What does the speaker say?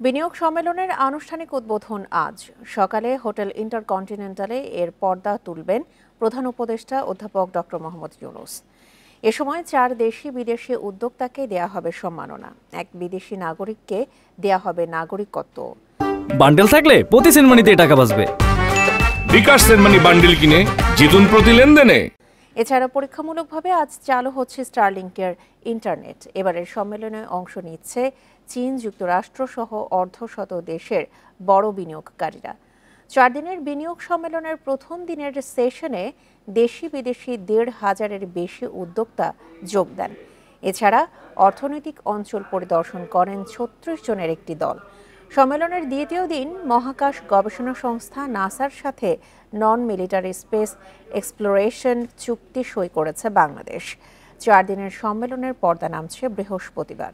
বিনিয়োগ সম্মেলনের আনুষ্ঠানিক উদ্বোধন আজ সকালে হোটেল ইন্টারকন্টিনেন্টালে এর পর্দা তুলবেন প্রধান উপদেষ্টা অধ্যাপক ডক্টর মোহাম্মদ ইউনূস। এ সময় 4 দেশি বিদেশি উদ্যোক্তাকে দেয়া হবে সম্মাননা, এক বিদেশি নাগরিককে দেয়া হবে নাগরিকত্ব। বান্ডেল থাকলে প্রতি সেনমানিতে টাকা বাঁচবে। বিকাশ সেনমানি বান্ডেল কিনে জিতুন প্রতি লেনদেনে। এছাড়া পরীক্ষামূলকভাবে আজ চালু হচ্ছে স্টারলিংকের ইন্টারনেট। এবারের সম্মেলনে অংশ নিচ্ছে চীন, যুক্তরাষ্ট্র সহ অর্ধশত দেশের বড় বিনিয়োগকারীরা। 4 দিনের বিনিয়োগ সম্মেলনের প্রথম দিনের সেশনে দেশি বিদেশি 1,500-এর বেশি উদ্যোক্তা যোগ দেন। এছাড়া অর্থনৈতিক অঞ্চল পরিদর্শন করেন 36 জনের একটি দল। সম্মেলনের দ্বিতীয় দিন মহাকাশ গবেষণা সংস্থা নাসার সাথে নন মিলিটারি স্পেস এক্সপ্লোরেশন চুক্তি সই করেছে বাংলাদেশ। 4 দিনের সম্মেলনের পর্দা নামছে বৃহস্পতিবার।